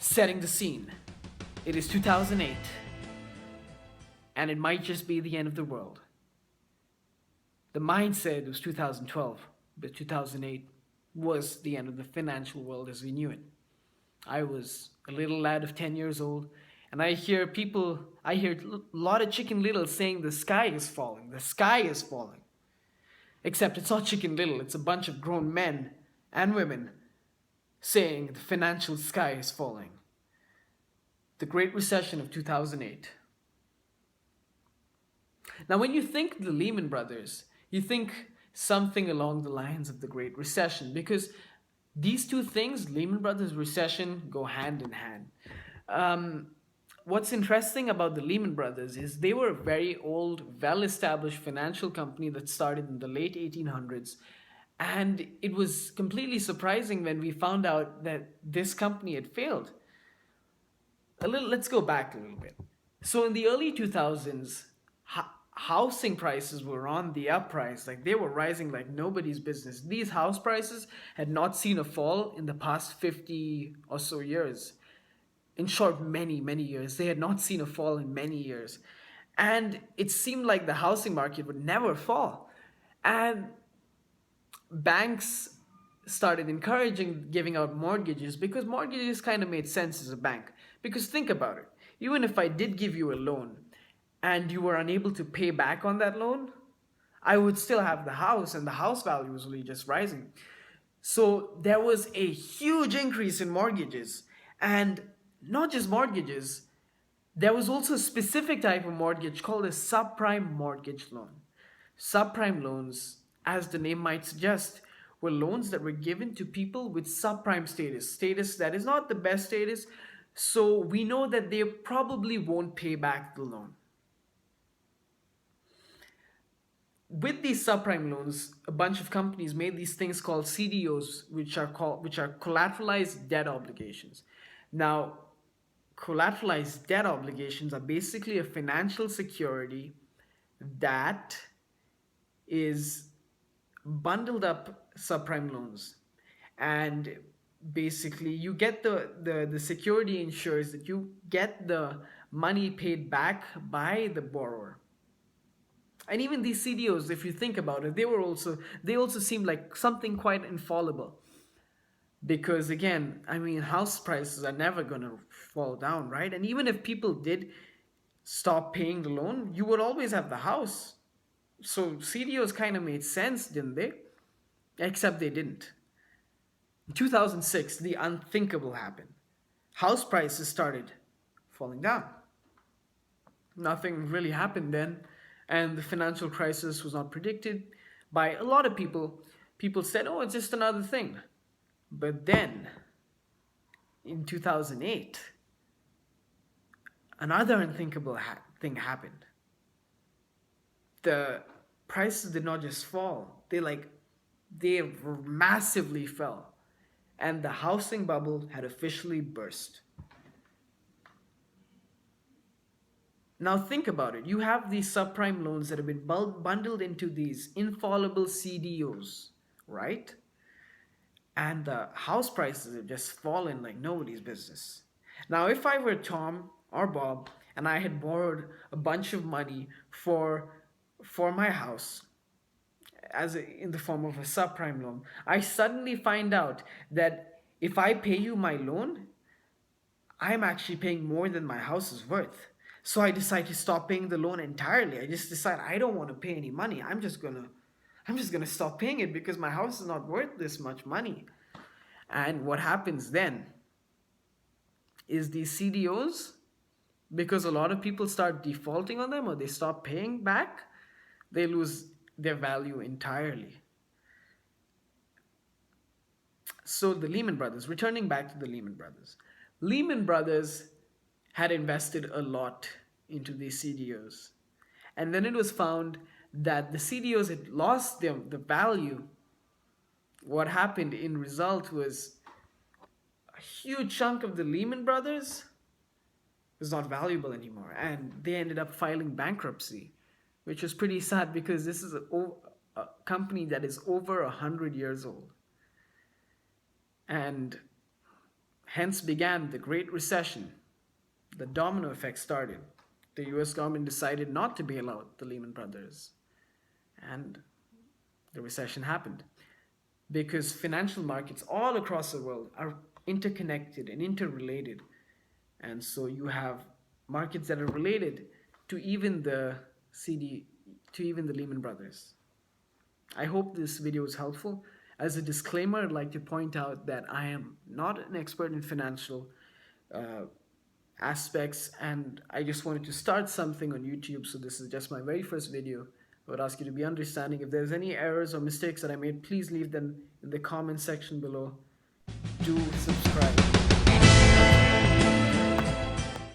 Setting the scene. It is 2008, and it might just be the end of the world. The mindset was 2012, but 2008 was the end of the financial world as we knew it. I was a little lad of 10 years old, and I hear a lot of Chicken Little saying the sky is falling, the sky is falling. Except it's not Chicken Little, it's a bunch of grown men and women saying the financial sky is falling. The Great Recession of 2008. Now, when you think the Lehman Brothers, you think something along the lines of the Great Recession because these two things, Lehman Brothers recession, go hand in hand. Um, what's interesting about the Lehman Brothers is they were a very old, well-established financial company that started in the late 1800s. And it was completely surprising when we found out that this company had failed. Let's go back a little bit. So in the early 2000s, housing prices were on the uprise, like they were rising like nobody's business. These house prices had not seen a fall in the past 50 or so years. In short, many years. They had not seen a fall in many years. And it seemed like the housing market would never fall. And banks started encouraging giving out mortgages because mortgages kind of made sense as a bank. Because think about it, even if I did give you a loan and you were unable to pay back on that loan, I would still have the house and the house value was really just rising. So there was a huge increase in mortgages, and not just mortgages, there was also a specific type of mortgage called a subprime mortgage loan. Subprime loans, as the name might suggest, were loans that were given to people with subprime status that is not the best status, so we know that they probably won't pay back the loan. With these subprime loans, a bunch of companies made these things called CDOs, which are collateralized debt obligations. Now, collateralized debt obligations are basically a financial security that is bundled up subprime loans, and basically you get the security ensures that you get the money paid back by the borrower. And even these CDOs, if you think about it, they also seem like something quite infallible. Because again, I mean, house prices are never going to fall down, right? And even if people did stop paying the loan, you would always have the house. So CDOs kind of made sense, didn't they? Except they didn't. In 2006, the unthinkable happened. House prices started falling down. Nothing really happened then, and the financial crisis was not predicted by a lot of people. People said, oh, it's just another thing. But then, in 2008, another unthinkable thing happened. The prices did not just fall, they massively fell. And the housing bubble had officially burst. Now think about it. You have these subprime loans that have been bundled into these infallible CDOs, right? And the house prices have just fallen like nobody's business. Now, if I were Tom or Bob and I had borrowed a bunch of money for my house in the form of a subprime loan, I suddenly find out that if I pay you my loan, I'm actually paying more than my house is worth. So I decide to stop paying the loan entirely. I just decide I don't want to pay any money. I'm just gonna stop paying it because my house is not worth this much money. And what happens then is these CDOs, because a lot of people start defaulting on them or they stop paying back, they lose their value entirely. So the Lehman Brothers, returning back to the Lehman Brothers had invested a lot into these CDOs. And then it was found that the CDOs had lost the value. What happened in result was a huge chunk of the Lehman Brothers was not valuable anymore. And they ended up filing bankruptcy, which was pretty sad because this is a company that is over 100 years old. And Hence began the Great Recession. The domino effect started. The US government decided not to bail out the Lehman Brothers, and the recession happened. Because financial markets all across the world are interconnected and interrelated. And so you have markets that are related to even the CD to even the Lehman Brothers. I hope this video is helpful. As a disclaimer, I'd like to point out that I am not an expert in financial uh, aspects, and I just wanted to start something on YouTube, so this is just my very first video. I would ask you to be understanding. If there's any errors or mistakes that I made, please leave them in the comment section below. Do subscribe.